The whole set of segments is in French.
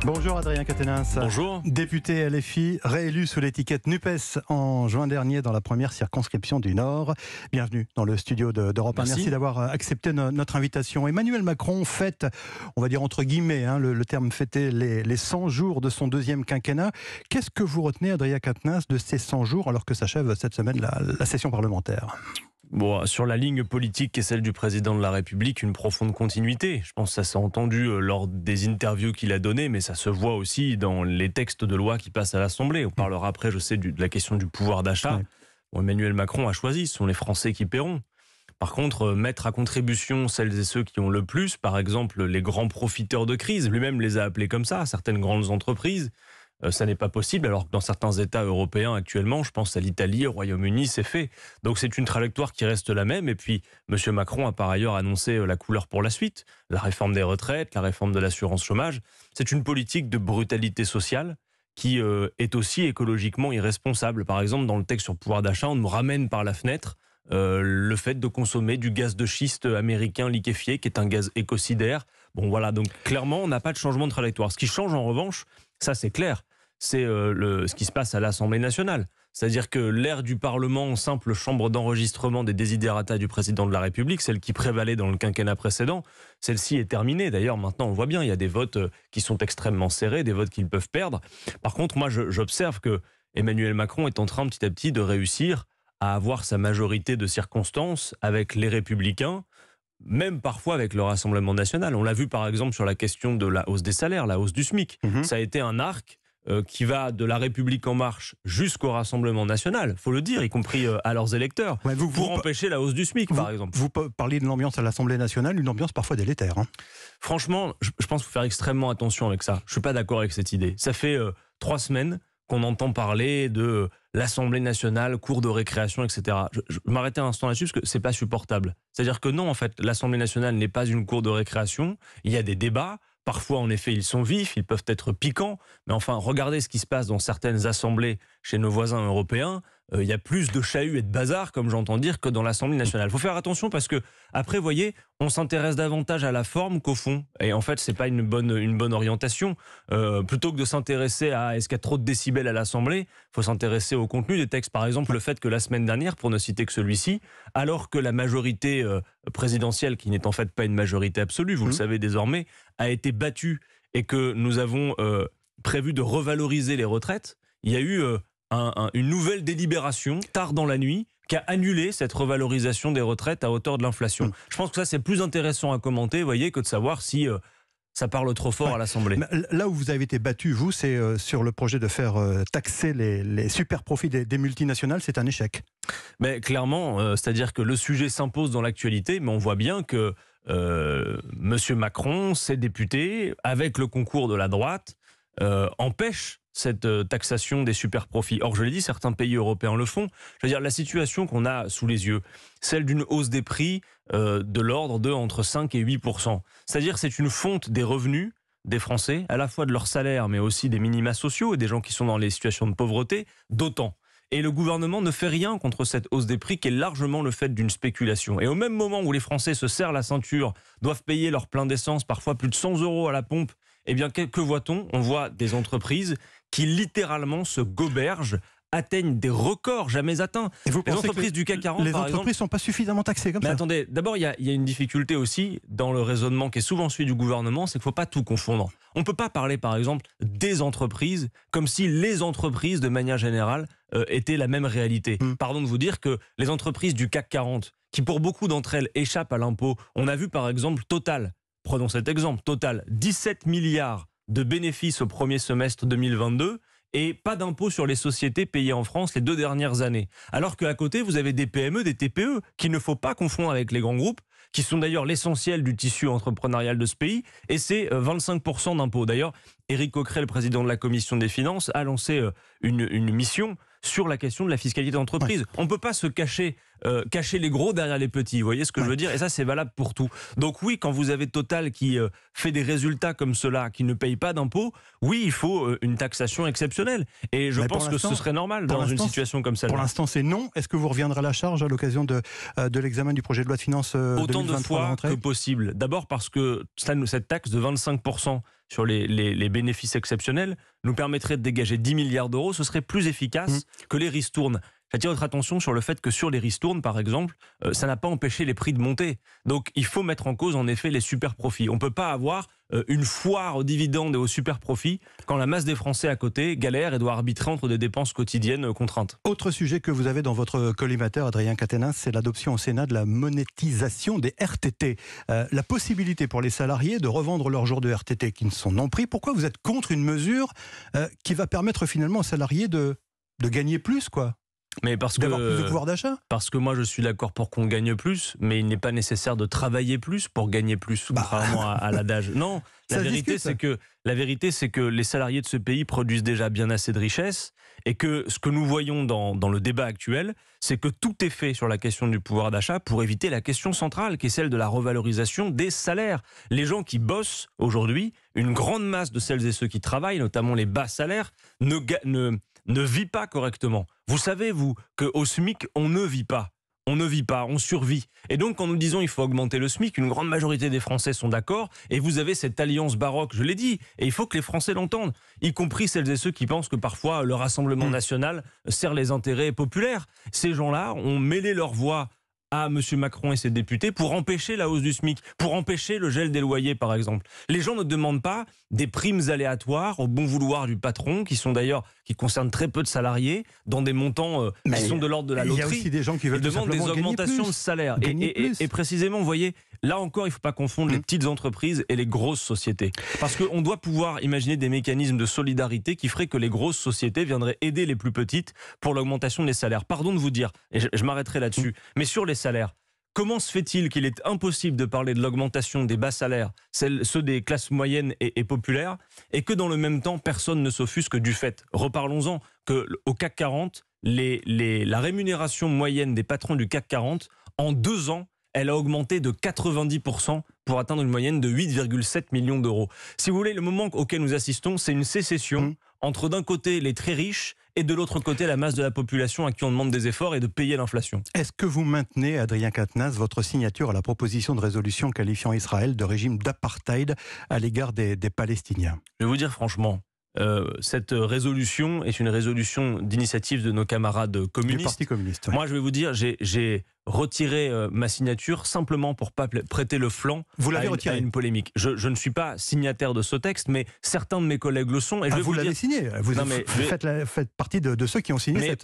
Bonjour Adrien Quatennens. Bonjour. Député LFI, réélu sous l'étiquette NUPES en juin dernier dans la première circonscription du Nord. Bienvenue dans le studio d'Europe 1. Merci d'avoir accepté notre invitation. Emmanuel Macron fête, on va dire entre guillemets, le terme fêter, les 100 jours de son deuxième quinquennat. Qu'est-ce que vous retenez, Adrien Quatennens, de ces 100 jours alors que s'achève cette semaine la session parlementaire ? Bon, sur la ligne politique qui est celle du président de la République, une profonde continuité. Je pense que ça s'est entendu lors des interviews qu'il a données, mais ça se voit aussi dans les textes de loi qui passent à l'Assemblée. On parlera après, je sais, de la question du pouvoir d'achat. Oui. Bon, Emmanuel Macron a choisi, ce sont les Français qui paieront. Par contre, mettre à contribution celles et ceux qui ont le plus, par exemple les grands profiteurs de crise, lui-même les a appelés comme ça, certaines grandes entreprises, ça n'est pas possible, alors que dans certains États européens actuellement, je pense à l'Italie, au Royaume-Uni, c'est fait. Donc c'est une trajectoire qui reste la même. Et puis, M. Macron a par ailleurs annoncé la couleur pour la suite, la réforme des retraites, la réforme de l'assurance chômage. C'est une politique de brutalité sociale qui est aussi écologiquement irresponsable. Par exemple, dans le texte sur le pouvoir d'achat, on nous ramène par la fenêtre le fait de consommer du gaz de schiste américain liquéfié, qui est un gaz écocidaire. Bon voilà, donc clairement, on n'a pas de changement de trajectoire. Ce qui change en revanche, ça c'est clair, c'est ce qui se passe à l'Assemblée nationale. C'est-à-dire que l'ère du Parlement, simple chambre d'enregistrement des desiderata du président de la République, celle qui prévalait dans le quinquennat précédent, celle-ci est terminée. D'ailleurs, maintenant, on le voit bien, il y a des votes qui sont extrêmement serrés, des votes qu'ils peuvent perdre. Par contre, moi, j'observe que Emmanuel Macron est en train petit à petit de réussir à avoir sa majorité de circonstances avec les Républicains, même parfois avec le Rassemblement national. On l'a vu par exemple sur la question de la hausse des salaires, la hausse du SMIC. Ça a été un arc qui va de la République en marche jusqu'au Rassemblement national, faut le dire, y compris à leurs électeurs, pour empêcher la hausse du SMIC, par exemple. Vous parlez de l'ambiance à l'Assemblée nationale, une ambiance parfois délétère. Franchement, je pense qu'il faut faire extrêmement attention avec ça. Je ne suis pas d'accord avec cette idée. Ça fait 3 semaines qu'on entend parler de l'Assemblée nationale, cours de récréation, etc. Je m'arrêter un instant là-dessus parce que c'est pas supportable. C'est-à-dire que non, en fait, l'Assemblée nationale n'est pas une cour de récréation. Il y a des débats. Parfois, en effet, ils sont vifs, ils peuvent être piquants. Mais enfin, regardez ce qui se passe dans certaines assemblées chez nos voisins européens. Il y a plus de chahut et de bazar, comme j'entends dire, que dans l'Assemblée nationale. Il faut faire attention parce que, après, vous voyez, on s'intéresse davantage à la forme qu'au fond. Et en fait, c'est pas une bonne orientation. Plutôt que de s'intéresser à est-ce qu'il y a trop de décibels à l'Assemblée, il faut s'intéresser au contenu des textes. Par exemple, le fait que la semaine dernière, pour ne citer que celui-ci, alors que la majorité présidentielle, qui n'est en fait pas une majorité absolue, vous le savez désormais, a été battue et que nous avons prévu de revaloriser les retraites, il y a eu une nouvelle délibération, tard dans la nuit, qui a annulé cette revalorisation des retraites à hauteur de l'inflation. Je pense que ça, c'est plus intéressant à commenter, vous voyez, que de savoir si ça parle trop fort à l'Assemblée. Là où vous avez été battu, vous, c'est sur le projet de faire taxer les super profits des multinationales, c'est un échec. Mais clairement, c'est-à-dire que le sujet s'impose dans l'actualité, mais on voit bien que M. Macron, ses députés, avec le concours de la droite, empêchent cette taxation des super profits. Or, je l'ai dit, certains pays européens le font. Je veux dire, la situation qu'on a sous les yeux, celle d'une hausse des prix de l'ordre de entre 5 et 8%. C'est-à-dire, c'est une fonte des revenus des Français, à la fois de leur salaire, mais aussi des minima sociaux et des gens qui sont dans les situations de pauvreté, d'autant. Et le gouvernement ne fait rien contre cette hausse des prix qui est largement le fait d'une spéculation. Et au même moment où les Français se serrent la ceinture, doivent payer leur plein d'essence, parfois plus de 100 € à la pompe, eh bien, que voit-on ? On voit des entreprises qui littéralement se gobergent, atteignent des records jamais atteints. Les entreprises du CAC 40, les entreprises ne sont pas suffisamment taxées comme ça. Mais attendez, d'abord, il y a une difficulté aussi dans le raisonnement qui est souvent celui du gouvernement, c'est qu'il ne faut pas tout confondre. On ne peut pas parler, par exemple, des entreprises comme si les entreprises, de manière générale, étaient la même réalité. Pardon de vous dire que les entreprises du CAC 40, qui pour beaucoup d'entre elles échappent à l'impôt, on a vu par exemple Total, prenons cet exemple, Total, 17 milliards de bénéfices au premier semestre 2022 et pas d'impôt sur les sociétés payées en France les 2 dernières années. Alors qu'à côté, vous avez des PME, des TPE qu'il ne faut pas confondre avec les grands groupes, qui sont d'ailleurs l'essentiel du tissu entrepreneurial de ce pays, et c'est 25% d'impôts. D'ailleurs, Éric Coquerel, le président de la Commission des Finances, a lancé une mission sur la question de la fiscalité d'entreprise. On ne peut pas se cacher les gros derrière les petits, vous voyez ce que je veux dire ? Et ça, c'est valable pour tout. Donc oui, quand vous avez Total qui fait des résultats comme cela, qui ne paye pas d'impôts, oui, il faut une taxation exceptionnelle. Et je pense que ce serait normal dans une situation comme celle-là. Pour l'instant, c'est non. Est-ce que vous reviendrez à la charge à l'occasion de l'examen du projet de loi de finances 2023 Autant de fois que possible. D'abord parce que cette taxe de 25% sur les bénéfices exceptionnels nous permettrait de dégager 10 milliards d'euros. Ce serait plus efficace que les ristournes. J'attire votre attention sur le fait que sur les ristournes, par exemple, ça n'a pas empêché les prix de monter. Donc il faut mettre en cause en effet les super profits. On ne peut pas avoir une foire aux dividendes et aux super profits quand la masse des Français à côté galère et doit arbitrer entre des dépenses quotidiennes contraintes. Autre sujet que vous avez dans votre collimateur, Adrien Quatennens, c'est l'adoption au Sénat de la monétisation des RTT. La possibilité pour les salariés de revendre leurs jours de RTT qui ne sont non pris. Pourquoi vous êtes contre une mesure qui va permettre finalement aux salariés de gagner plus, quoi ? Mais d'avoir plus de pouvoir d'achat. Parce que moi je suis d'accord pour qu'on gagne plus, mais il n'est pas nécessaire de travailler plus pour gagner plus, contrairement à l'adage. Non, la vérité c'est que les salariés de ce pays produisent déjà bien assez de richesses, et que ce que nous voyons dans le débat actuel, c'est que tout est fait sur la question du pouvoir d'achat pour éviter la question centrale, qui est celle de la revalorisation des salaires. Les gens qui bossent aujourd'hui, une grande masse de celles et ceux qui travaillent, notamment les bas salaires, ne vit pas correctement. Vous savez, vous, qu'au SMIC, on ne vit pas. On ne vit pas, on survit. Et donc, quand nous disons qu'il faut augmenter le SMIC, une grande majorité des Français sont d'accord, et vous avez cette alliance baroque, je l'ai dit, et il faut que les Français l'entendent, y compris celles et ceux qui pensent que parfois le Rassemblement national sert les intérêts populaires. Ces gens-là ont mêlé leur voix à M. Macron et ses députés pour empêcher la hausse du SMIC, pour empêcher le gel des loyers, par exemple. Les gens ne demandent pas des primes aléatoires au bon vouloir du patron, qui concernent très peu de salariés, dans des montants qui sont de l'ordre de la loterie. Il y a aussi des gens qui veulent demandent des augmentations de salaire. Et précisément, vous voyez, là encore, il ne faut pas confondre les petites entreprises et les grosses sociétés. Parce qu'on doit pouvoir imaginer des mécanismes de solidarité qui feraient que les grosses sociétés viendraient aider les plus petites pour l'augmentation des salaires. Pardon de vous dire, et je m'arrêterai là-dessus, mais sur les salaires, comment se fait-il qu'il est impossible de parler de l'augmentation des bas salaires, ceux des classes moyennes et populaires, et que dans le même temps, personne ne s'offusque du fait, reparlons-en, qu'au CAC 40, la rémunération moyenne des patrons du CAC 40, en 2 ans, elle a augmenté de 90% pour atteindre une moyenne de 8,7 millions d'euros. Si vous voulez, le moment auquel nous assistons, c'est une sécession entre d'un côté les très riches et de l'autre côté la masse de la population à qui on demande des efforts et de payer l'inflation. Est-ce que vous maintenez, Adrien Quatennens, votre signature à la proposition de résolution qualifiant Israël de régime d'apartheid à l'égard des Palestiniens ? Je vais vous dire franchement, cette résolution est une résolution d'initiative de nos camarades communistes. Du Parti communiste. Oui. Moi, je vais vous dire, j'ai retiré ma signature simplement pour pas prêter le flanc à une polémique. Je ne suis pas signataire de ce texte, mais certains de mes collègues le sont. Et vous l'avez signé. Vous faites partie de ceux qui ont signé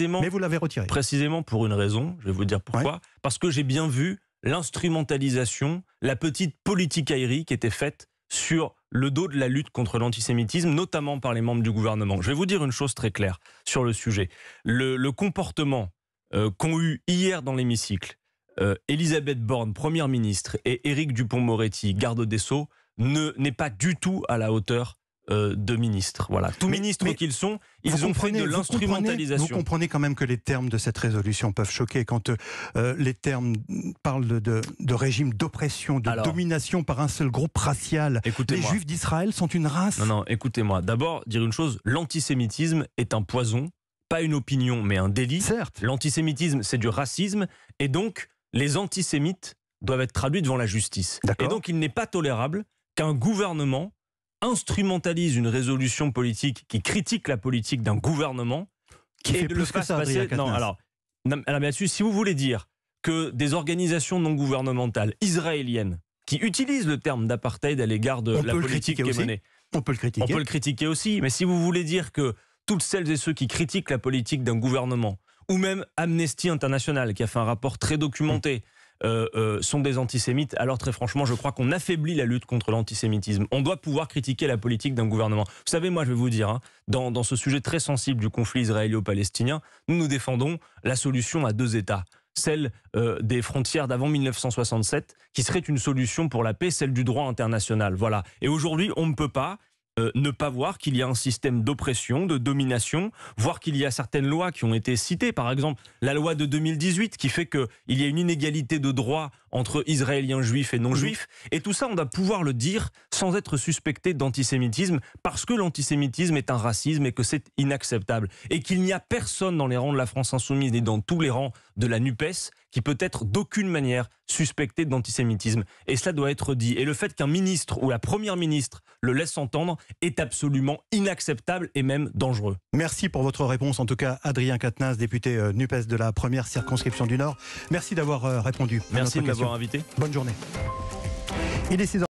mais vous l'avez retiré. Précisément pour une raison, je vais vous dire pourquoi. Ouais. Parce que j'ai bien vu l'instrumentalisation, la petite politicaillerie qui était faite sur le dos de la lutte contre l'antisémitisme, notamment par les membres du gouvernement. Je vais vous dire une chose très claire sur le sujet. Le comportement qu'ont eu hier dans l'hémicycle Elisabeth Borne, Première ministre, et Éric Dupond-Moretti, garde des Sceaux, n'est pas du tout à la hauteur de ministres. Voilà. Tous ministres qu'ils sont, ils ont fait de l'instrumentalisation. Vous comprenez quand même que les termes de cette résolution peuvent choquer quand les termes parlent de régime d'oppression, de domination par un seul groupe racial. Les Juifs d'Israël sont une race. Non, écoutez-moi. D'abord, dire une chose, l'antisémitisme est un poison, pas une opinion, mais un délit. Certes. L'antisémitisme, c'est du racisme, et donc les antisémites doivent être traduits devant la justice. Et donc, il n'est pas tolérable qu'un gouvernement instrumentalise une résolution politique qui critique la politique d'un gouvernement qui fait plus que ça, passer. Non, alors là-dessus, si vous voulez dire que des organisations non gouvernementales israéliennes qui utilisent le terme d'apartheid à l'égard de la politique qui est menée, on peut le critiquer. On peut le critiquer aussi, mais si vous voulez dire que toutes celles et ceux qui critiquent la politique d'un gouvernement, ou même Amnesty International qui a fait un rapport très documenté, sont des antisémites, alors très franchement, je crois qu'on affaiblit la lutte contre l'antisémitisme. On doit pouvoir critiquer la politique d'un gouvernement. Vous savez, moi, je vais vous dire, dans ce sujet très sensible du conflit israélo-palestinien, nous défendons la solution à 2 États. Celle des frontières d'avant 1967, qui serait une solution pour la paix, celle du droit international. Voilà. Et aujourd'hui, on ne peut pas ne pas voir qu'il y a un système d'oppression, de domination, voir qu'il y a certaines lois qui ont été citées, par exemple la loi de 2018 qui fait qu'il y a une inégalité de droit entre Israéliens juifs et non-juifs, et tout ça on doit pouvoir le dire sans être suspecté d'antisémitisme, parce que l'antisémitisme est un racisme et que c'est inacceptable, et qu'il n'y a personne dans les rangs de la France insoumise et dans tous les rangs de la NUPES qui peut être d'aucune manière suspecté d'antisémitisme. Et cela doit être dit. Et le fait qu'un ministre ou la première ministre le laisse entendre est absolument inacceptable et même dangereux. Merci pour votre réponse. En tout cas, Adrien Quatennens, député NUPES de la première circonscription du Nord. Merci d'avoir répondu. Merci de m'avoir invité. Bonne journée. Il est 6h.